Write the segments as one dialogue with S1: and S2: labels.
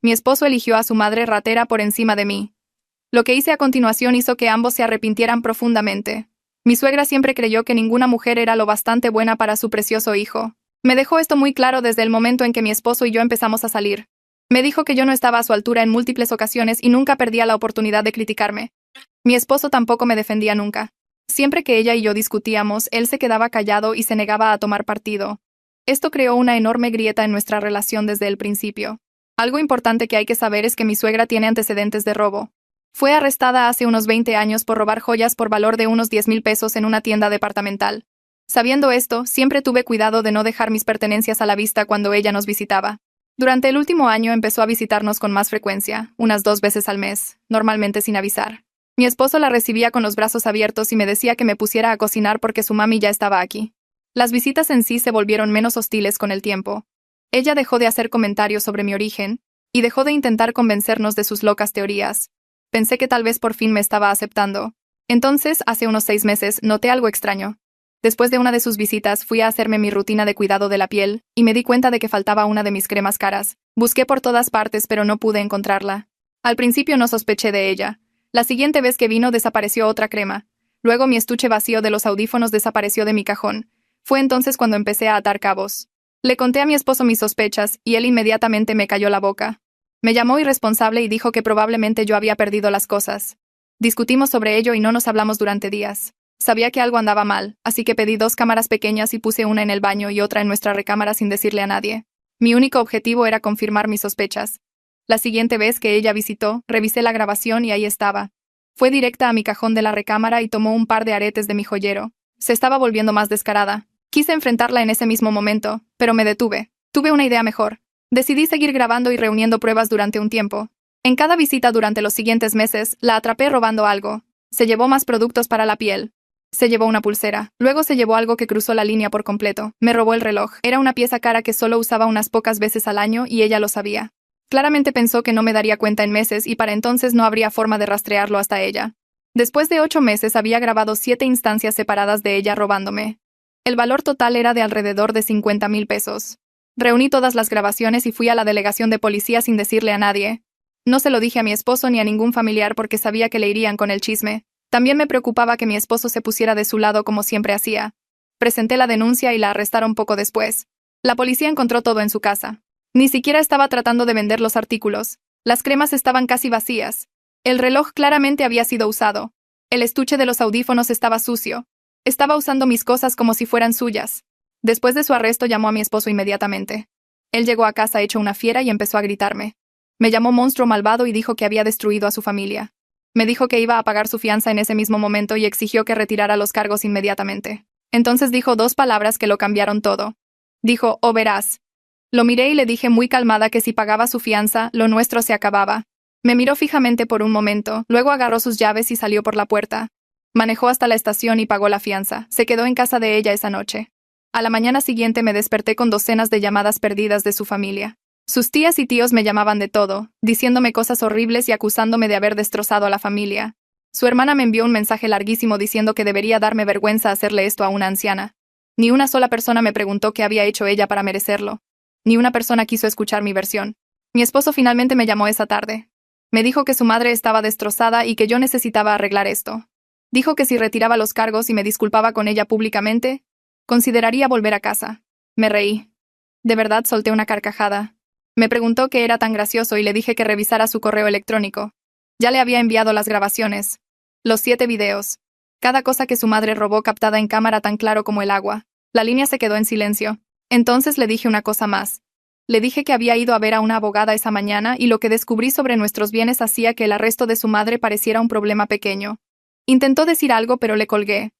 S1: Mi esposo eligió a su madre ratera por encima de mí. Lo que hice a continuación hizo que ambos se arrepintieran profundamente. Mi suegra siempre creyó que ninguna mujer era lo bastante buena para su precioso hijo. Me dejó esto muy claro desde el momento en que mi esposo y yo empezamos a salir. Me dijo que yo no estaba a su altura en múltiples ocasiones y nunca perdía la oportunidad de criticarme. Mi esposo tampoco me defendía nunca. Siempre que ella y yo discutíamos, él se quedaba callado y se negaba a tomar partido. Esto creó una enorme grieta en nuestra relación desde el principio. Algo importante que hay que saber es que mi suegra tiene antecedentes de robo. Fue arrestada hace unos 20 años por robar joyas por valor de unos 10,000 pesos en una tienda departamental. Sabiendo esto, siempre tuve cuidado de no dejar mis pertenencias a la vista cuando ella nos visitaba. Durante el último año empezó a visitarnos con más frecuencia, unas 2 veces al mes, normalmente sin avisar. Mi esposo la recibía con los brazos abiertos y me decía que me pusiera a cocinar porque su mami ya estaba aquí. Las visitas en sí se volvieron menos hostiles con el tiempo. Ella dejó de hacer comentarios sobre mi origen, y dejó de intentar convencernos de sus locas teorías. Pensé que tal vez por fin me estaba aceptando. Entonces, hace unos 6 meses, noté algo extraño. Después de una de sus visitas, fui a hacerme mi rutina de cuidado de la piel, y me di cuenta de que faltaba una de mis cremas caras. Busqué por todas partes, pero no pude encontrarla. Al principio no sospeché de ella. La siguiente vez que vino desapareció otra crema. Luego mi estuche vacío de los audífonos desapareció de mi cajón. Fue entonces cuando empecé a atar cabos. Le conté a mi esposo mis sospechas, y él inmediatamente me cayó la boca. Me llamó irresponsable y dijo que probablemente yo había perdido las cosas. Discutimos sobre ello y no nos hablamos durante días. Sabía que algo andaba mal, así que pedí 2 cámaras pequeñas y puse una en el baño y otra en nuestra recámara sin decirle a nadie. Mi único objetivo era confirmar mis sospechas. La siguiente vez que ella visitó, revisé la grabación y ahí estaba. Fue directa a mi cajón de la recámara y tomó un par de aretes de mi joyero. Se estaba volviendo más descarada. Quise enfrentarla en ese mismo momento, pero me detuve. Tuve una idea mejor. Decidí seguir grabando y reuniendo pruebas durante un tiempo. En cada visita durante los siguientes meses, la atrapé robando algo. Se llevó más productos para la piel. Se llevó una pulsera. Luego se llevó algo que cruzó la línea por completo. Me robó el reloj. Era una pieza cara que solo usaba unas pocas veces al año y ella lo sabía. Claramente pensó que no me daría cuenta en meses y para entonces no habría forma de rastrearlo hasta ella. Después de 8 meses había grabado 7 instancias separadas de ella robándome. El valor total era de alrededor de 50,000 pesos. Reuní todas las grabaciones y fui a la delegación de policía sin decirle a nadie. No se lo dije a mi esposo ni a ningún familiar porque sabía que le irían con el chisme. También me preocupaba que mi esposo se pusiera de su lado como siempre hacía. Presenté la denuncia y la arrestaron poco después. La policía encontró todo en su casa. Ni siquiera estaba tratando de vender los artículos. Las cremas estaban casi vacías. El reloj claramente había sido usado. El estuche de los audífonos estaba sucio. Estaba usando mis cosas como si fueran suyas. Después de su arresto llamó a mi esposo inmediatamente. Él llegó a casa hecho una fiera y empezó a gritarme. Me llamó monstruo malvado y dijo que había destruido a su familia. Me dijo que iba a pagar su fianza en ese mismo momento y exigió que retirara los cargos inmediatamente. Entonces dijo 2 palabras que lo cambiaron todo. Dijo, "Oh, verás". Lo miré y le dije muy calmada que si pagaba su fianza, lo nuestro se acababa. Me miró fijamente por un momento, luego agarró sus llaves y salió por la puerta. Manejó hasta la estación y pagó la fianza. Se quedó en casa de ella esa noche. A la mañana siguiente me desperté con docenas de llamadas perdidas de su familia. Sus tías y tíos me llamaban de todo, diciéndome cosas horribles y acusándome de haber destrozado a la familia. Su hermana me envió un mensaje larguísimo diciendo que debería darme vergüenza hacerle esto a una anciana. Ni una sola persona me preguntó qué había hecho ella para merecerlo. Ni una persona quiso escuchar mi versión. Mi esposo finalmente me llamó esa tarde. Me dijo que su madre estaba destrozada y que yo necesitaba arreglar esto. Dijo que si retiraba los cargos y me disculpaba con ella públicamente, consideraría volver a casa. Me reí. De verdad solté una carcajada. Me preguntó qué era tan gracioso y le dije que revisara su correo electrónico. Ya le había enviado las grabaciones. Los 7 videos. Cada cosa que su madre robó captada en cámara tan claro como el agua. La línea se quedó en silencio. Entonces le dije una cosa más. Le dije que había ido a ver a una abogada esa mañana y lo que descubrí sobre nuestros bienes hacía que el arresto de su madre pareciera un problema pequeño. Intentó decir algo pero le colgué.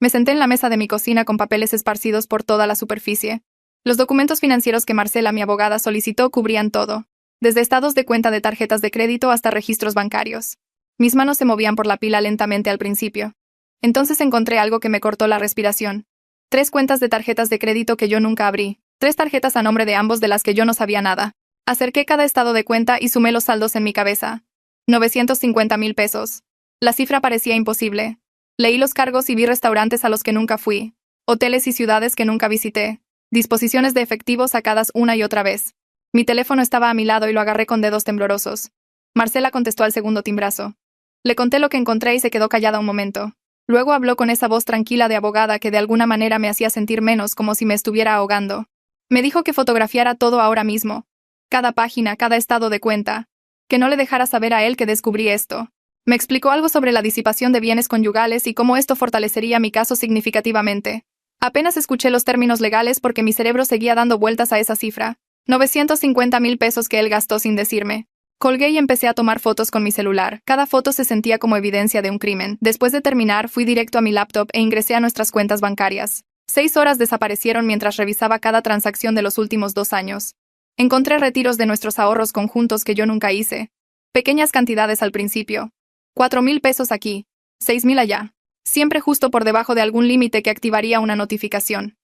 S1: Me senté en la mesa de mi cocina con papeles esparcidos por toda la superficie. Los documentos financieros que Marcela, mi abogada, solicitó cubrían todo, desde estados de cuenta de tarjetas de crédito hasta registros bancarios. Mis manos se movían por la pila lentamente al principio. Entonces encontré algo que me cortó la respiración. 3 cuentas de tarjetas de crédito que yo nunca abrí, 3 tarjetas a nombre de ambos de las que yo no sabía nada. Acerqué cada estado de cuenta y sumé los saldos en mi cabeza. 950,000 pesos. La cifra parecía imposible. Leí los cargos y vi restaurantes a los que nunca fui, hoteles y ciudades que nunca visité, disposiciones de efectivo sacadas una y otra vez. Mi teléfono estaba a mi lado y lo agarré con dedos temblorosos. Marcela contestó al segundo timbrazo. Le conté lo que encontré y se quedó callada un momento. Luego habló con esa voz tranquila de abogada que de alguna manera me hacía sentir menos, como si me estuviera ahogando. Me dijo que fotografiara todo ahora mismo. Cada página, cada estado de cuenta. Que no le dejara saber a él que descubrí esto. Me explicó algo sobre la disipación de bienes conyugales y cómo esto fortalecería mi caso significativamente. Apenas escuché los términos legales porque mi cerebro seguía dando vueltas a esa cifra. 950,000 pesos que él gastó sin decirme. Colgué y empecé a tomar fotos con mi celular. Cada foto se sentía como evidencia de un crimen. Después de terminar, fui directo a mi laptop e ingresé a nuestras cuentas bancarias. 6 horas desaparecieron mientras revisaba cada transacción de los últimos 2 años. Encontré retiros de nuestros ahorros conjuntos que yo nunca hice. Pequeñas cantidades al principio. 4,000 pesos aquí. 6,000 allá. Siempre justo por debajo de algún límite que activaría una notificación.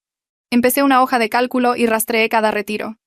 S1: Empecé una hoja de cálculo y rastreé cada retiro.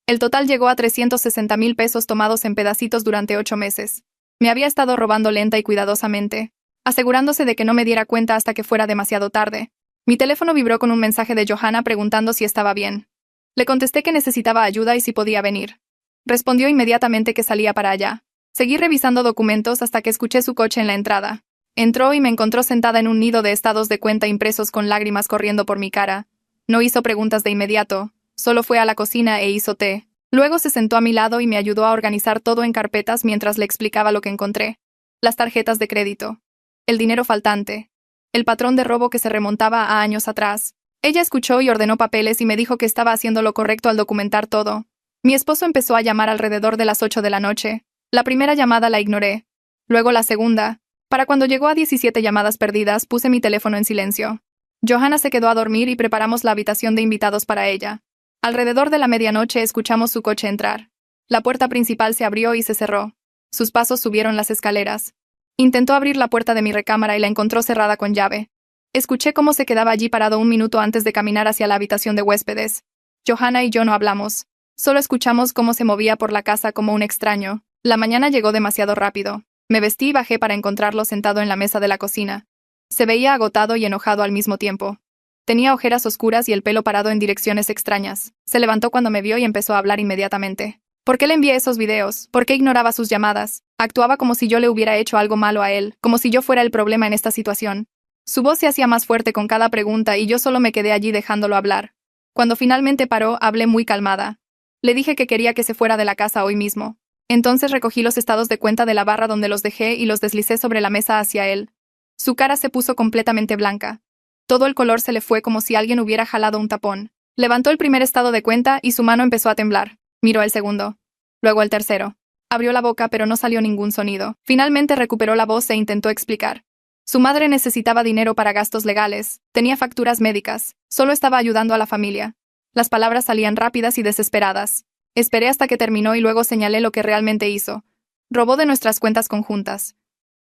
S1: El total llegó a 360,000 pesos tomados en pedacitos durante 8 meses. Me había estado robando lenta y cuidadosamente, asegurándose de que no me diera cuenta hasta que fuera demasiado tarde. Mi teléfono vibró con un mensaje de Johanna preguntando si estaba bien. Le contesté que necesitaba ayuda y si podía venir. Respondió inmediatamente que salía para allá. Seguí revisando documentos hasta que escuché su coche en la entrada. Entró y me encontró sentada en un nido de estados de cuenta impresos con lágrimas corriendo por mi cara. No hizo preguntas de inmediato. Solo fue a la cocina e hizo té. Luego se sentó a mi lado y me ayudó a organizar todo en carpetas mientras le explicaba lo que encontré. Las tarjetas de crédito. El dinero faltante. El patrón de robo que se remontaba a años atrás. Ella escuchó y ordenó papeles y me dijo que estaba haciendo lo correcto al documentar todo. Mi esposo empezó a llamar alrededor de las 8 de la noche. La primera llamada la ignoré. Luego la segunda. Para cuando llegó a 17 llamadas perdidas, puse mi teléfono en silencio. Johanna se quedó a dormir y preparamos la habitación de invitados para ella. Alrededor de la medianoche escuchamos su coche entrar. La puerta principal se abrió y se cerró. Sus pasos subieron las escaleras. Intentó abrir la puerta de mi recámara y la encontró cerrada con llave. Escuché cómo se quedaba allí parado un minuto antes de caminar hacia la habitación de huéspedes. Johanna y yo no hablamos. Solo escuchamos cómo se movía por la casa como un extraño. La mañana llegó demasiado rápido. Me vestí y bajé para encontrarlo sentado en la mesa de la cocina. Se veía agotado y enojado al mismo tiempo. Tenía ojeras oscuras y el pelo parado en direcciones extrañas. Se levantó cuando me vio y empezó a hablar inmediatamente. ¿Por qué le envié esos videos? ¿Por qué ignoraba sus llamadas? Actuaba como si yo le hubiera hecho algo malo a él, como si yo fuera el problema en esta situación. Su voz se hacía más fuerte con cada pregunta y yo solo me quedé allí dejándolo hablar. Cuando finalmente paró, hablé muy calmada. Le dije que quería que se fuera de la casa hoy mismo. Entonces recogí los estados de cuenta de la barra donde los dejé y los deslicé sobre la mesa hacia él. Su cara se puso completamente blanca. Todo el color se le fue como si alguien hubiera jalado un tapón. Levantó el primer estado de cuenta y su mano empezó a temblar. Miró el segundo. Luego el tercero. Abrió la boca pero no salió ningún sonido. Finalmente recuperó la voz e intentó explicar. Su madre necesitaba dinero para gastos legales. Tenía facturas médicas. Solo estaba ayudando a la familia. Las palabras salían rápidas y desesperadas. Esperé hasta que terminó y luego señalé lo que realmente hizo. Robó de nuestras cuentas conjuntas.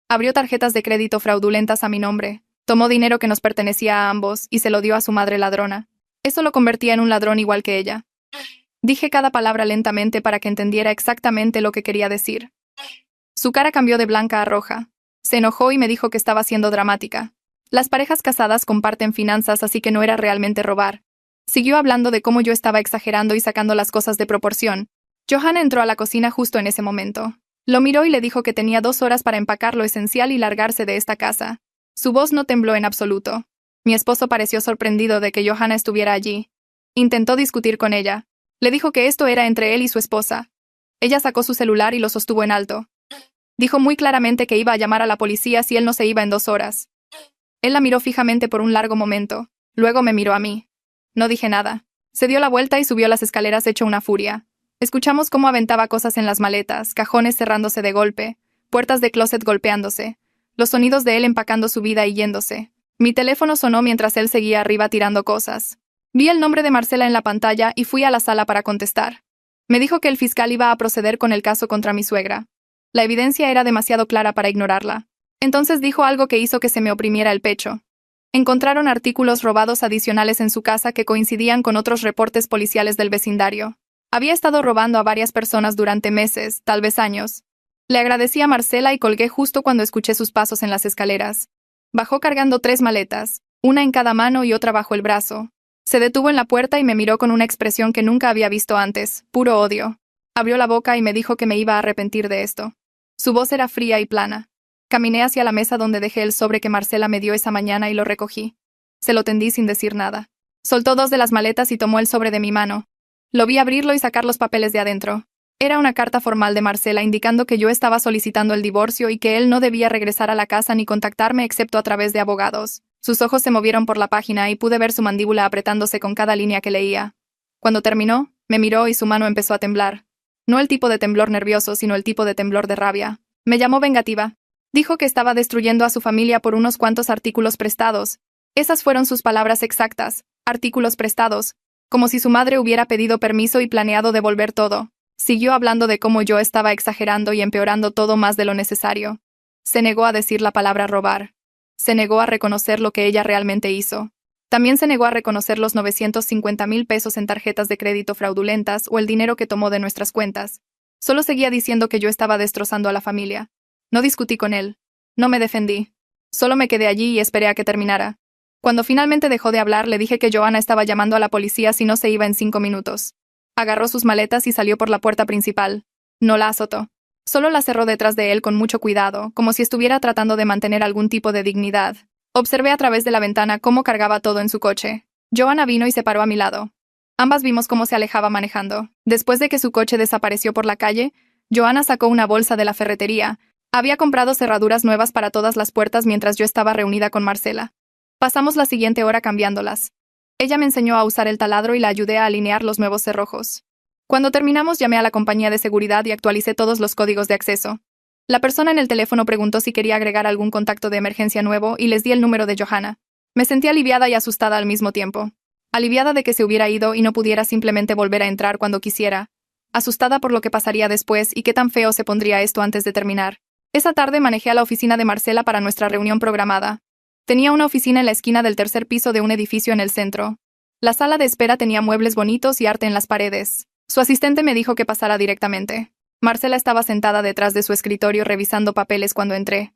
S1: Abrió tarjetas de crédito fraudulentas a mi nombre. Tomó dinero que nos pertenecía a ambos y se lo dio a su madre ladrona. Eso lo convertía en un ladrón igual que ella. Dije cada palabra lentamente para que entendiera exactamente lo que quería decir. Su cara cambió de blanca a roja. Se enojó y me dijo que estaba siendo dramática. Las parejas casadas comparten finanzas, así que no era realmente robar. Siguió hablando de cómo yo estaba exagerando y sacando las cosas de proporción. Johanna entró a la cocina justo en ese momento. Lo miró y le dijo que tenía 2 horas para empacar lo esencial y largarse de esta casa. Su voz no tembló en absoluto. Mi esposo pareció sorprendido de que Johanna estuviera allí. Intentó discutir con ella. Le dijo que esto era entre él y su esposa. Ella sacó su celular y lo sostuvo en alto. Dijo muy claramente que iba a llamar a la policía si él no se iba en 2 horas. Él la miró fijamente por un largo momento. Luego me miró a mí. No dije nada. Se dio la vuelta y subió las escaleras hecho una furia. Escuchamos cómo aventaba cosas en las maletas, cajones cerrándose de golpe, puertas de closet golpeándose. Los sonidos de él empacando su vida y yéndose. Mi teléfono sonó mientras él seguía arriba tirando cosas. Vi el nombre de Marcela en la pantalla y fui a la sala para contestar. Me dijo que el fiscal iba a proceder con el caso contra mi suegra. La evidencia era demasiado clara para ignorarla. Entonces dijo algo que hizo que se me oprimiera el pecho. Encontraron artículos robados adicionales en su casa que coincidían con otros reportes policiales del vecindario. Había estado robando a varias personas durante meses, tal vez años. Le agradecí a Marcela y colgué justo cuando escuché sus pasos en las escaleras. Bajó cargando 3 maletas, una en cada mano y otra bajo el brazo. Se detuvo en la puerta y me miró con una expresión que nunca había visto antes, puro odio. Abrió la boca y me dijo que me iba a arrepentir de esto. Su voz era fría y plana. Caminé hacia la mesa donde dejé el sobre que Marcela me dio esa mañana y lo recogí. Se lo tendí sin decir nada. Soltó 2 de las maletas y tomó el sobre de mi mano. Lo vi abrirlo y sacar los papeles de adentro. Era una carta formal de Marcela indicando que yo estaba solicitando el divorcio y que él no debía regresar a la casa ni contactarme excepto a través de abogados. Sus ojos se movieron por la página y pude ver su mandíbula apretándose con cada línea que leía. Cuando terminó, me miró y su mano empezó a temblar. No el tipo de temblor nervioso, sino el tipo de temblor de rabia. Me llamó vengativa. Dijo que estaba destruyendo a su familia por unos cuantos artículos prestados. Esas fueron sus palabras exactas, artículos prestados, como si su madre hubiera pedido permiso y planeado devolver todo. Siguió hablando de cómo yo estaba exagerando y empeorando todo más de lo necesario. Se negó a decir la palabra robar. Se negó a reconocer lo que ella realmente hizo. También se negó a reconocer los 950,000 pesos en tarjetas de crédito fraudulentas o el dinero que tomó de nuestras cuentas. Solo seguía diciendo que yo estaba destrozando a la familia. No discutí con él. No me defendí. Solo me quedé allí y esperé a que terminara. Cuando finalmente dejó de hablar, le dije que Johanna estaba llamando a la policía si no se iba en 5 minutos. Agarró sus maletas y salió por la puerta principal. No la azotó. Solo la cerró detrás de él con mucho cuidado, como si estuviera tratando de mantener algún tipo de dignidad. Observé a través de la ventana cómo cargaba todo en su coche. Johanna vino y se paró a mi lado. Ambas vimos cómo se alejaba manejando. Después de que su coche desapareció por la calle, Johanna sacó una bolsa de la ferretería. Había comprado cerraduras nuevas para todas las puertas mientras yo estaba reunida con Marcela. Pasamos la siguiente hora cambiándolas. Ella me enseñó a usar el taladro y la ayudé a alinear los nuevos cerrojos. Cuando terminamos, llamé a la compañía de seguridad y actualicé todos los códigos de acceso. La persona en el teléfono preguntó si quería agregar algún contacto de emergencia nuevo y les di el número de Johanna. Me sentí aliviada y asustada al mismo tiempo. Aliviada de que se hubiera ido y no pudiera simplemente volver a entrar cuando quisiera. Asustada por lo que pasaría después y qué tan feo se pondría esto antes de terminar. Esa tarde manejé a la oficina de Marcela para nuestra reunión programada. Tenía una oficina en la esquina del 3er piso de un edificio en el centro. La sala de espera tenía muebles bonitos y arte en las paredes. Su asistente me dijo que pasara directamente. Marcela estaba sentada detrás de su escritorio revisando papeles cuando entré.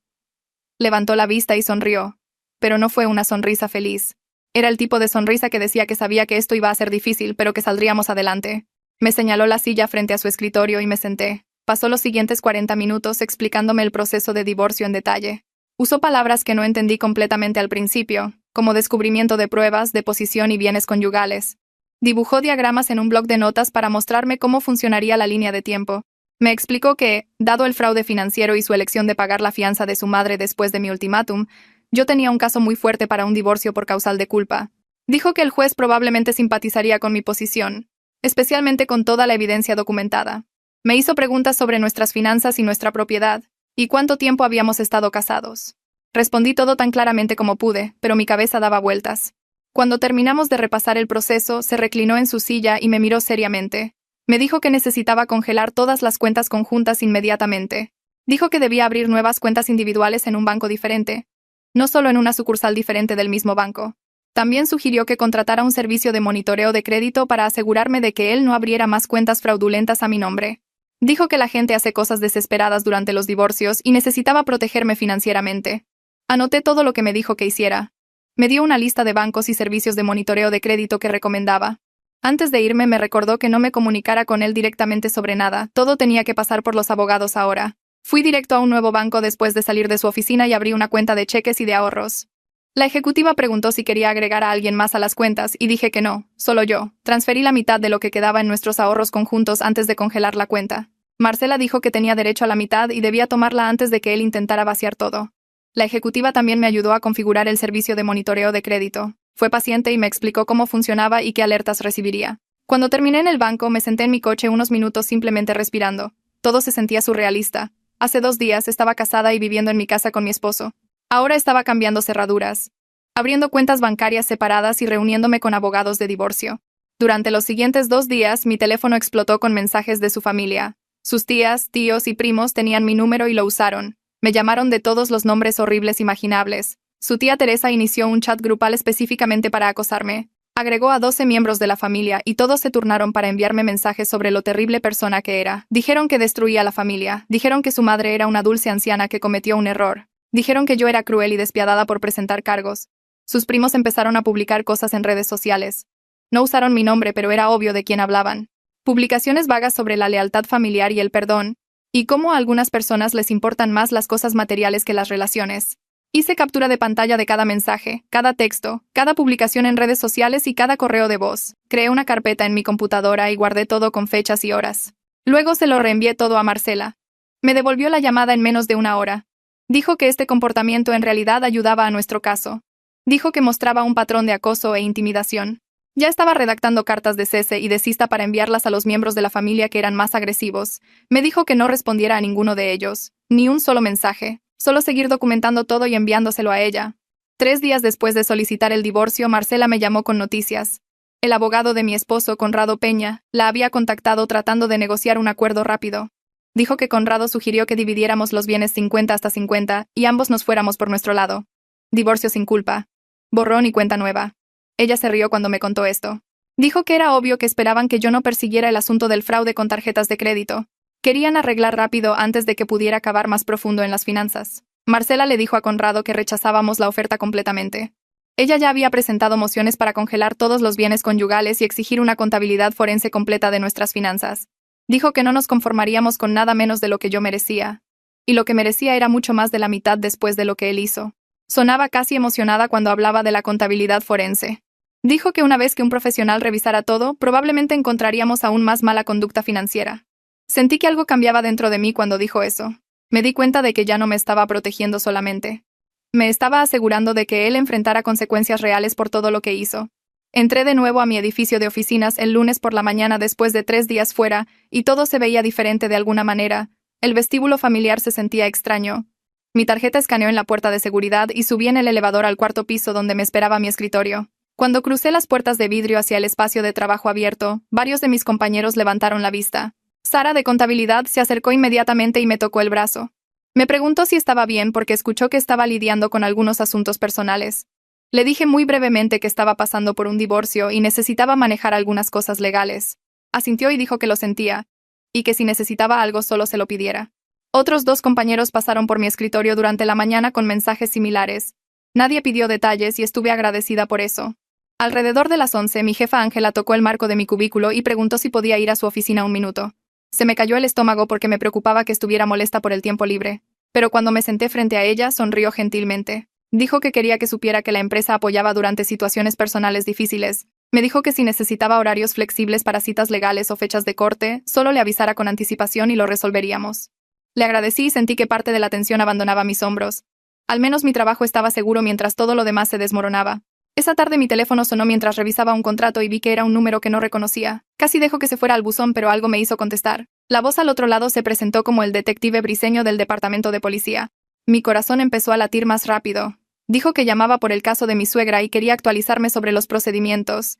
S1: Levantó la vista y sonrió. Pero no fue una sonrisa feliz. Era el tipo de sonrisa que decía que sabía que esto iba a ser difícil, pero que saldríamos adelante. Me señaló la silla frente a su escritorio y me senté. Pasó los siguientes 40 minutos explicándome el proceso de divorcio en detalle. Usó palabras que no entendí completamente al principio, como descubrimiento de pruebas, deposición y bienes conyugales. Dibujó diagramas en un bloc de notas para mostrarme cómo funcionaría la línea de tiempo. Me explicó que, dado el fraude financiero y su elección de pagar la fianza de su madre después de mi ultimátum, yo tenía un caso muy fuerte para un divorcio por causal de culpa. Dijo que el juez probablemente simpatizaría con mi posición, especialmente con toda la evidencia documentada. Me hizo preguntas sobre nuestras finanzas y nuestra propiedad, y cuánto tiempo habíamos estado casados. Respondí todo tan claramente como pude, pero mi cabeza daba vueltas. Cuando terminamos de repasar el proceso, se reclinó en su silla y me miró seriamente. Me dijo que necesitaba congelar todas las cuentas conjuntas inmediatamente. Dijo que debía abrir nuevas cuentas individuales en un banco diferente, no solo en una sucursal diferente del mismo banco. También sugirió que contratara un servicio de monitoreo de crédito para asegurarme de que él no abriera más cuentas fraudulentas a mi nombre. Dijo que la gente hace cosas desesperadas durante los divorcios y necesitaba protegerme financieramente. Anoté todo lo que me dijo que hiciera. Me dio una lista de bancos y servicios de monitoreo de crédito que recomendaba. Antes de irme me recordó que no me comunicara con él directamente sobre nada, todo tenía que pasar por los abogados ahora. Fui directo a un nuevo banco después de salir de su oficina y abrí una cuenta de cheques y de ahorros. La ejecutiva preguntó si quería agregar a alguien más a las cuentas y dije que no, solo yo. Transferí la mitad de lo que quedaba en nuestros ahorros conjuntos antes de congelar la cuenta. Marcela dijo que tenía derecho a la mitad y debía tomarla antes de que él intentara vaciar todo. La ejecutiva también me ayudó a configurar el servicio de monitoreo de crédito. Fue paciente y me explicó cómo funcionaba y qué alertas recibiría. Cuando terminé en el banco, me senté en mi coche unos minutos simplemente respirando. Todo se sentía surrealista. Hace 2 días estaba casada y viviendo en mi casa con mi esposo. Ahora estaba cambiando cerraduras, abriendo cuentas bancarias separadas y reuniéndome con abogados de divorcio. Durante los siguientes 2 días, mi teléfono explotó con mensajes de su familia. Sus tías, tíos y primos tenían mi número y lo usaron. Me llamaron de todos los nombres horribles imaginables. Su tía Teresa inició un chat grupal específicamente para acosarme. Agregó a 12 miembros de la familia y todos se turnaron para enviarme mensajes sobre lo terrible persona que era. Dijeron que destruía la familia. Dijeron que su madre era una dulce anciana que cometió un error. Dijeron que yo era cruel y despiadada por presentar cargos. Sus primos empezaron a publicar cosas en redes sociales. No usaron mi nombre, pero era obvio de quién hablaban. publicaciones vagas sobre la lealtad familiar y el perdón, y cómo a algunas personas les importan más las cosas materiales que las relaciones. Hice captura de pantalla de cada mensaje, cada texto, cada publicación en redes sociales y cada correo de voz. Creé una carpeta en mi computadora y guardé todo con fechas y horas. Luego se lo reenvié todo a Marcela. Me devolvió la llamada en menos de una hora. Dijo que este comportamiento en realidad ayudaba a nuestro caso. Dijo que mostraba un patrón de acoso e intimidación. Ya estaba redactando cartas de cese y desista para enviarlas a los miembros de la familia que eran más agresivos. Me dijo que no respondiera a ninguno de ellos, ni un solo mensaje, solo seguir documentando todo y enviándoselo a ella. 3 días después de solicitar el divorcio, Marcela me llamó con noticias. El abogado de mi esposo, Conrado Peña, la había contactado tratando de negociar un acuerdo rápido. Dijo que Conrado sugirió que dividiéramos los bienes 50-50 y ambos nos fuéramos por nuestro lado. Divorcio sin culpa. Borrón y cuenta nueva. Ella se rió cuando me contó esto. Dijo que era obvio que esperaban que yo no persiguiera el asunto del fraude con tarjetas de crédito. Querían arreglar rápido antes de que pudiera acabar más profundo en las finanzas. Marcela le dijo a Conrado que rechazábamos la oferta completamente. Ella ya había presentado mociones para congelar todos los bienes conyugales y exigir una contabilidad forense completa de nuestras finanzas. Dijo que no nos conformaríamos con nada menos de lo que yo merecía. Y lo que merecía era mucho más de la mitad después de lo que él hizo. Sonaba casi emocionada cuando hablaba de la contabilidad forense. Dijo que una vez que un profesional revisara todo, probablemente encontraríamos aún más mala conducta financiera. Sentí que algo cambiaba dentro de mí cuando dijo eso. Me di cuenta de que ya no me estaba protegiendo solamente. Me estaba asegurando de que él enfrentara consecuencias reales por todo lo que hizo. Entré de nuevo a mi edificio de oficinas el lunes por la mañana después de 3 días fuera, y todo se veía diferente de alguna manera. El vestíbulo familiar se sentía extraño. Mi tarjeta escaneó en la puerta de seguridad y subí en el elevador al 4º piso donde me esperaba mi escritorio. Cuando crucé las puertas de vidrio hacia el espacio de trabajo abierto, varios de mis compañeros levantaron la vista. Sara de contabilidad se acercó inmediatamente y me tocó el brazo. Me preguntó si estaba bien porque escuchó que estaba lidiando con algunos asuntos personales. Le dije muy brevemente que estaba pasando por un divorcio y necesitaba manejar algunas cosas legales. Asintió y dijo que lo sentía, y que si necesitaba algo solo se lo pidiera. Otros 2 compañeros pasaron por mi escritorio durante la mañana con mensajes similares. Nadie pidió detalles y estuve agradecida por eso. Alrededor de las 11, mi jefa Ángela tocó el marco de mi cubículo y preguntó si podía ir a su oficina un minuto. Se me cayó el estómago porque me preocupaba que estuviera molesta por el tiempo libre. Pero cuando me senté frente a ella, sonrió gentilmente. Dijo que quería que supiera que la empresa apoyaba durante situaciones personales difíciles. Me dijo que si necesitaba horarios flexibles para citas legales o fechas de corte, solo le avisara con anticipación y lo resolveríamos. Le agradecí y sentí que parte de la tensión abandonaba mis hombros. Al menos mi trabajo estaba seguro mientras todo lo demás se desmoronaba. Esa tarde mi teléfono sonó mientras revisaba un contrato y vi que era un número que no reconocía. Casi dejó que se fuera al buzón, pero algo me hizo contestar. La voz al otro lado se presentó como el detective Briceño del departamento de policía. Mi corazón empezó a latir más rápido. Dijo que llamaba por el caso de mi suegra y quería actualizarme sobre los procedimientos.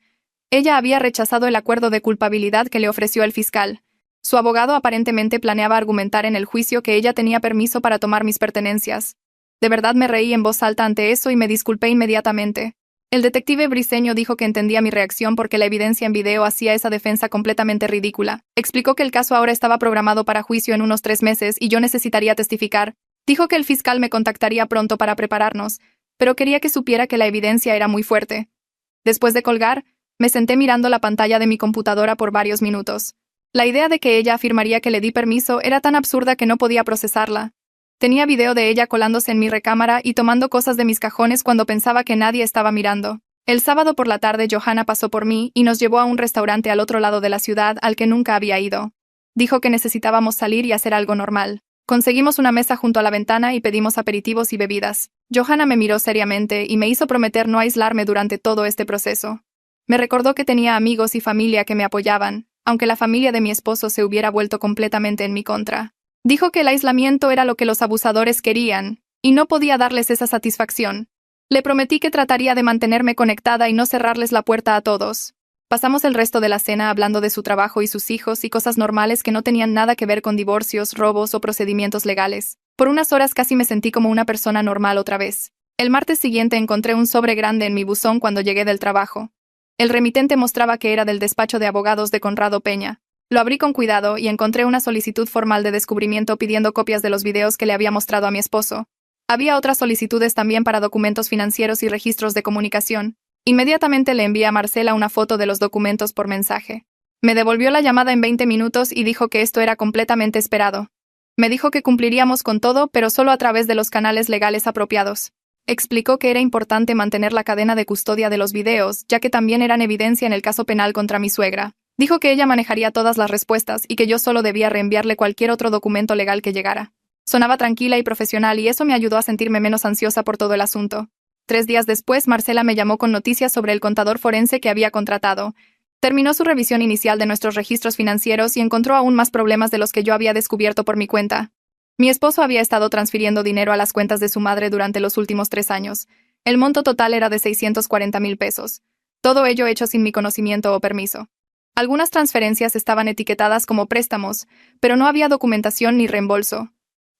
S1: Ella había rechazado el acuerdo de culpabilidad que le ofreció el fiscal. Su abogado aparentemente planeaba argumentar en el juicio que ella tenía permiso para tomar mis pertenencias. De verdad me reí en voz alta ante eso y me disculpé inmediatamente. El detective Briceño dijo que entendía mi reacción porque la evidencia en video hacía esa defensa completamente ridícula. Explicó que el caso ahora estaba programado para juicio en unos 3 meses y yo necesitaría testificar. Dijo que el fiscal me contactaría pronto para prepararnos, pero quería que supiera que la evidencia era muy fuerte. Después de colgar, me senté mirando la pantalla de mi computadora por varios minutos. La idea de que ella afirmaría que le di permiso era tan absurda que no podía procesarla. Tenía video de ella colándose en mi recámara y tomando cosas de mis cajones cuando pensaba que nadie estaba mirando. El sábado por la tarde Johanna pasó por mí y nos llevó a un restaurante al otro lado de la ciudad al que nunca había ido. Dijo que necesitábamos salir y hacer algo normal. Conseguimos una mesa junto a la ventana y pedimos aperitivos y bebidas. Johanna me miró seriamente y me hizo prometer no aislarme durante todo este proceso. Me recordó que tenía amigos y familia que me apoyaban, aunque la familia de mi esposo se hubiera vuelto completamente en mi contra. Dijo que el aislamiento era lo que los abusadores querían, y no podía darles esa satisfacción. Le prometí que trataría de mantenerme conectada y no cerrarles la puerta a todos. Pasamos el resto de la cena hablando de su trabajo y sus hijos y cosas normales que no tenían nada que ver con divorcios, robos o procedimientos legales. Por unas horas casi me sentí como una persona normal otra vez. El martes siguiente encontré un sobre grande en mi buzón cuando llegué del trabajo. El remitente mostraba que era del despacho de abogados de Conrado Peña. Lo abrí con cuidado y encontré una solicitud formal de descubrimiento pidiendo copias de los videos que le había mostrado a mi esposo. Había otras solicitudes también para documentos financieros y registros de comunicación. Inmediatamente le envié a Marcela una foto de los documentos por mensaje. Me devolvió la llamada en 20 minutos y dijo que esto era completamente esperado. Me dijo que cumpliríamos con todo, pero solo a través de los canales legales apropiados. Explicó que era importante mantener la cadena de custodia de los videos, ya que también eran evidencia en el caso penal contra mi suegra. Dijo que ella manejaría todas las respuestas y que yo solo debía reenviarle cualquier otro documento legal que llegara. Sonaba tranquila y profesional y eso me ayudó a sentirme menos ansiosa por todo el asunto. 3 días después, Marcela me llamó con noticias sobre el contador forense que había contratado. Terminó su revisión inicial de nuestros registros financieros y encontró aún más problemas de los que yo había descubierto por mi cuenta. Mi esposo había estado transfiriendo dinero a las cuentas de su madre durante los últimos 3 años. El monto total era de 640,000 pesos. Todo ello hecho sin mi conocimiento o permiso. Algunas transferencias estaban etiquetadas como préstamos, pero no había documentación ni reembolso.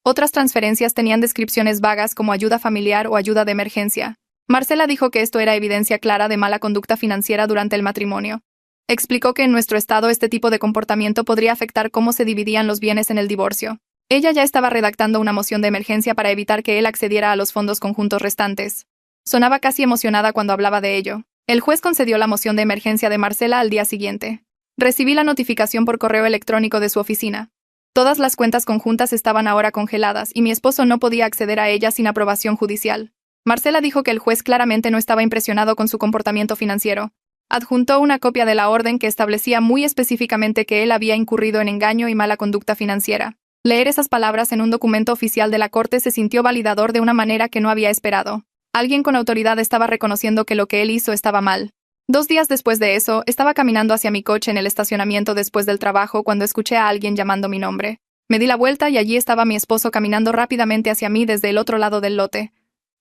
S1: Otras transferencias tenían descripciones vagas como ayuda familiar o ayuda de emergencia. Marcela dijo que esto era evidencia clara de mala conducta financiera durante el matrimonio. Explicó que en nuestro estado este tipo de comportamiento podría afectar cómo se dividían los bienes en el divorcio. Ella ya estaba redactando una moción de emergencia para evitar que él accediera a los fondos conjuntos restantes. Sonaba casi emocionada cuando hablaba de ello. El juez concedió la moción de emergencia de Marcela al día siguiente. Recibí la notificación por correo electrónico de su oficina. Todas las cuentas conjuntas estaban ahora congeladas y mi esposo no podía acceder a ellas sin aprobación judicial. Marcela dijo que el juez claramente no estaba impresionado con su comportamiento financiero. Adjuntó una copia de la orden que establecía muy específicamente que él había incurrido en engaño y mala conducta financiera. Leer esas palabras en un documento oficial de la corte se sintió validador de una manera que no había esperado. Alguien con autoridad estaba reconociendo que lo que él hizo estaba mal. 2 días después de eso, estaba caminando hacia mi coche en el estacionamiento después del trabajo cuando escuché a alguien llamando mi nombre. Me di la vuelta y allí estaba mi esposo caminando rápidamente hacia mí desde el otro lado del lote.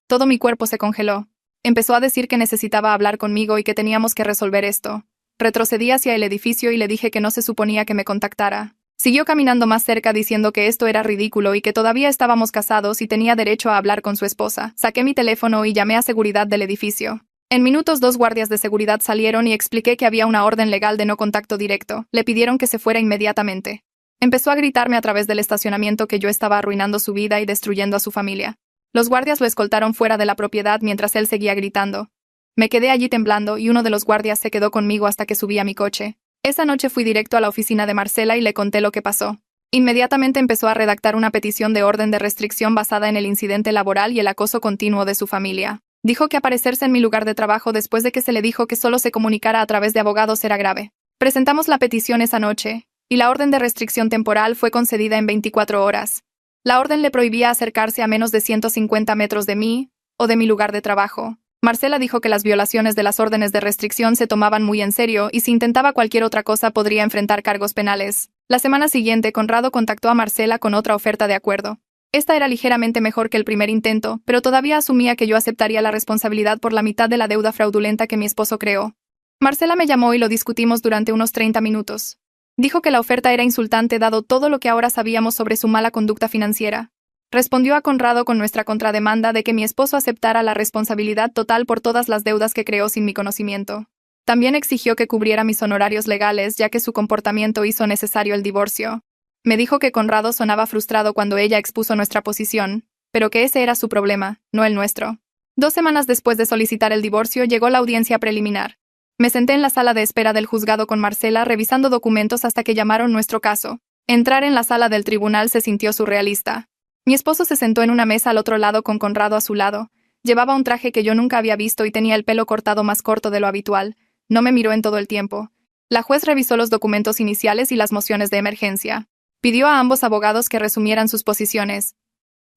S1: Todo mi cuerpo se congeló. Empezó a decir que necesitaba hablar conmigo y que teníamos que resolver esto. Retrocedí hacia el edificio y le dije que no se suponía que me contactara. Siguió caminando más cerca diciendo que esto era ridículo y que todavía estábamos casados y tenía derecho a hablar con su esposa. Saqué mi teléfono y llamé a seguridad del edificio. En minutos 2 guardias de seguridad salieron y expliqué que había una orden legal de no contacto directo. Le pidieron que se fuera inmediatamente. Empezó a gritarme a través del estacionamiento que yo estaba arruinando su vida y destruyendo a su familia. Los guardias lo escoltaron fuera de la propiedad mientras él seguía gritando. Me quedé allí temblando y uno de los guardias se quedó conmigo hasta que subí a mi coche. Esa noche fui directo a la oficina de Marcela y le conté lo que pasó. Inmediatamente empezó a redactar una petición de orden de restricción basada en el incidente laboral y el acoso continuo de su familia. Dijo que aparecerse en mi lugar de trabajo después de que se le dijo que solo se comunicara a través de abogados era grave. Presentamos la petición esa noche, y la orden de restricción temporal fue concedida en 24 horas. La orden le prohibía acercarse a menos de 150 metros de mí, o de mi lugar de trabajo. Marcela dijo que las violaciones de las órdenes de restricción se tomaban muy en serio y si intentaba cualquier otra cosa podría enfrentar cargos penales. La semana siguiente, Conrado contactó a Marcela con otra oferta de acuerdo. Esta era ligeramente mejor que el primer intento, pero todavía asumía que yo aceptaría la responsabilidad por la mitad de la deuda fraudulenta que mi esposo creó. Marcela me llamó y lo discutimos durante unos 30 minutos. Dijo que la oferta era insultante dado todo lo que ahora sabíamos sobre su mala conducta financiera. Respondió a Conrado con nuestra contrademanda de que mi esposo aceptara la responsabilidad total por todas las deudas que creó sin mi conocimiento. También exigió que cubriera mis honorarios legales ya que su comportamiento hizo necesario el divorcio. Me dijo que Conrado sonaba frustrado cuando ella expuso nuestra posición, pero que ese era su problema, no el nuestro. 2 semanas después de solicitar el divorcio llegó la audiencia preliminar. Me senté en la sala de espera del juzgado con Marcela revisando documentos hasta que llamaron nuestro caso. Entrar en la sala del tribunal se sintió surrealista. Mi esposo se sentó en una mesa al otro lado con Conrado a su lado. Llevaba un traje que yo nunca había visto y tenía el pelo cortado más corto de lo habitual. No me miró en todo el tiempo. La juez revisó los documentos iniciales y las mociones de emergencia. Pidió a ambos abogados que resumieran sus posiciones.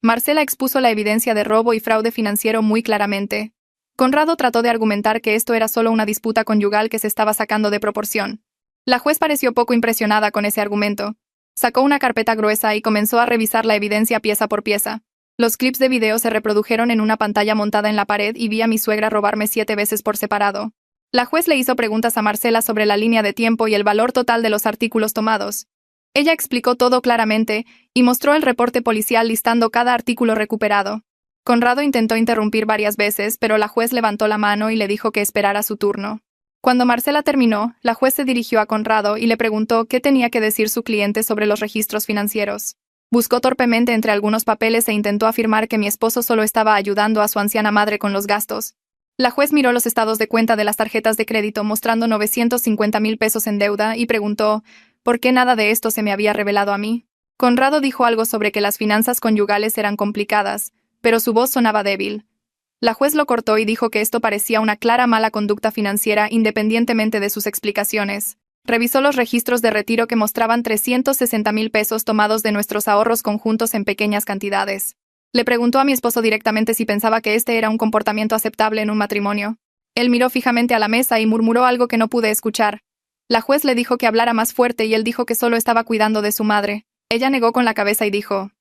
S1: Marcela expuso la evidencia de robo y fraude financiero muy claramente. Conrado trató de argumentar que esto era solo una disputa conyugal que se estaba sacando de proporción. La juez pareció poco impresionada con ese argumento. Sacó una carpeta gruesa y comenzó a revisar la evidencia pieza por pieza. Los clips de video se reprodujeron en una pantalla montada en la pared y vi a mi suegra robarme 7 veces por separado. La juez le hizo preguntas a Marcela sobre la línea de tiempo y el valor total de los artículos tomados. Ella explicó todo claramente y mostró el reporte policial listando cada artículo recuperado. Conrado intentó interrumpir varias veces, pero la juez levantó la mano y le dijo que esperara su turno. Cuando Marcela terminó, la juez se dirigió a Conrado y le preguntó qué tenía que decir su cliente sobre los registros financieros. Buscó torpemente entre algunos papeles e intentó afirmar que mi esposo solo estaba ayudando a su anciana madre con los gastos. La juez miró los estados de cuenta de las tarjetas de crédito mostrando 950,000 pesos en deuda y preguntó, ¿por qué nada de esto se me había revelado a mí? Conrado dijo algo sobre que las finanzas conyugales eran complicadas, pero su voz sonaba débil. La juez lo cortó y dijo que esto parecía una clara mala conducta financiera independientemente de sus explicaciones. Revisó los registros de retiro que mostraban 360,000 pesos tomados de nuestros ahorros conjuntos en pequeñas cantidades. Le preguntó a mi esposo directamente si pensaba que este era un comportamiento aceptable en un matrimonio. Él miró fijamente a la mesa y murmuró algo que no pude escuchar. La juez le dijo que hablara más fuerte y él dijo que solo estaba cuidando de su madre. Ella negó con la cabeza y dijo,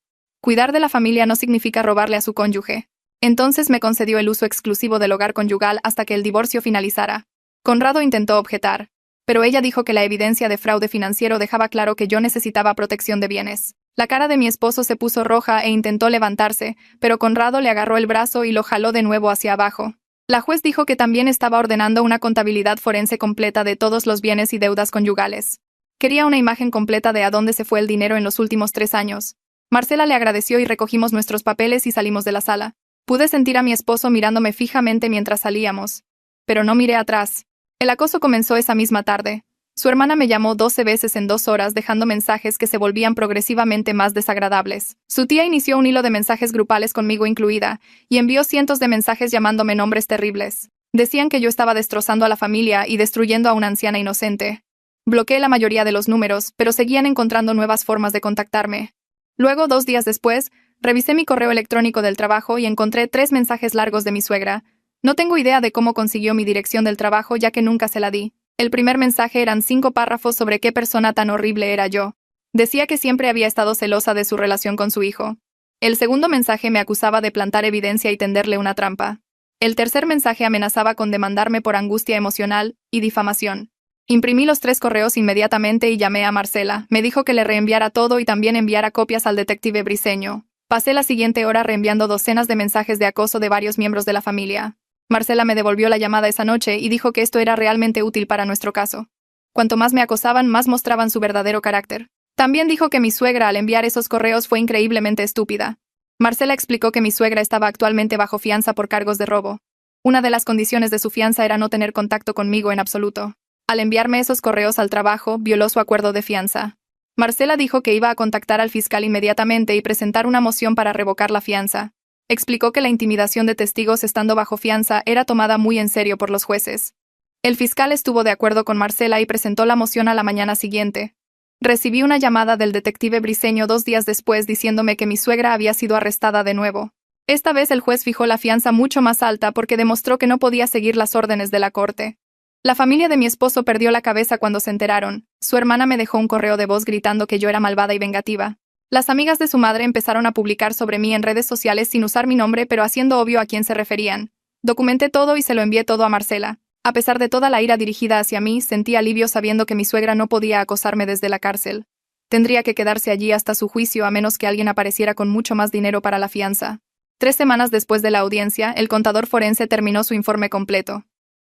S1: cuidar de la familia no significa robarle a su cónyuge. Entonces me concedió el uso exclusivo del hogar conyugal hasta que el divorcio finalizara. Conrado intentó objetar, pero ella dijo que la evidencia de fraude financiero dejaba claro que yo necesitaba protección de bienes. La cara de mi esposo se puso roja e intentó levantarse, pero Conrado le agarró el brazo y lo jaló de nuevo hacia abajo. La juez dijo que también estaba ordenando una contabilidad forense completa de todos los bienes y deudas conyugales. Quería una imagen completa de a dónde se fue el dinero en los últimos 3 años. Marcela le agradeció y recogimos nuestros papeles y salimos de la sala. Pude sentir a mi esposo mirándome fijamente mientras salíamos. Pero no miré atrás. El acoso comenzó esa misma tarde. Su hermana me llamó 12 veces en 2 horas dejando mensajes que se volvían progresivamente más desagradables. Su tía inició un hilo de mensajes grupales conmigo incluida, y envió cientos de mensajes llamándome nombres terribles. Decían que yo estaba destrozando a la familia y destruyendo a una anciana inocente. Bloqueé la mayoría de los números, pero seguían encontrando nuevas formas de contactarme. Luego, 2 días después, revisé mi correo electrónico del trabajo y encontré 3 mensajes largos de mi suegra. No tengo idea de cómo consiguió mi dirección del trabajo ya que nunca se la di. El primer mensaje eran 5 párrafos sobre qué persona tan horrible era yo. Decía que siempre había estado celosa de su relación con su hijo. El segundo mensaje me acusaba de plantar evidencia y tenderle una trampa. El tercer mensaje amenazaba con demandarme por angustia emocional y difamación. Imprimí los 3 correos inmediatamente y llamé a Marcela. Me dijo que le reenviara todo y también enviara copias al detective Briceño. Pasé la siguiente hora reenviando docenas de mensajes de acoso de varios miembros de la familia. Marcela me devolvió la llamada esa noche y dijo que esto era realmente útil para nuestro caso. Cuanto más me acosaban, más mostraban su verdadero carácter. También dijo que mi suegra al enviar esos correos fue increíblemente estúpida. Marcela explicó que mi suegra estaba actualmente bajo fianza por cargos de robo. Una de las condiciones de su fianza era no tener contacto conmigo en absoluto. Al enviarme esos correos al trabajo, violó su acuerdo de fianza. Marcela dijo que iba a contactar al fiscal inmediatamente y presentar una moción para revocar la fianza. Explicó que la intimidación de testigos estando bajo fianza era tomada muy en serio por los jueces. El fiscal estuvo de acuerdo con Marcela y presentó la moción a la mañana siguiente. Recibí una llamada del detective Briceño 2 días después diciéndome que mi suegra había sido arrestada de nuevo. Esta vez el juez fijó la fianza mucho más alta porque demostró que no podía seguir las órdenes de la corte. La familia de mi esposo perdió la cabeza cuando se enteraron. Su hermana me dejó un correo de voz gritando que yo era malvada y vengativa. Las amigas de su madre empezaron a publicar sobre mí en redes sociales sin usar mi nombre pero haciendo obvio a quién se referían. Documenté todo y se lo envié todo a Marcela. A pesar de toda la ira dirigida hacia mí, sentí alivio sabiendo que mi suegra no podía acosarme desde la cárcel. Tendría que quedarse allí hasta su juicio a menos que alguien apareciera con mucho más dinero para la fianza. 3 semanas después de la audiencia, el contador forense terminó su informe completo.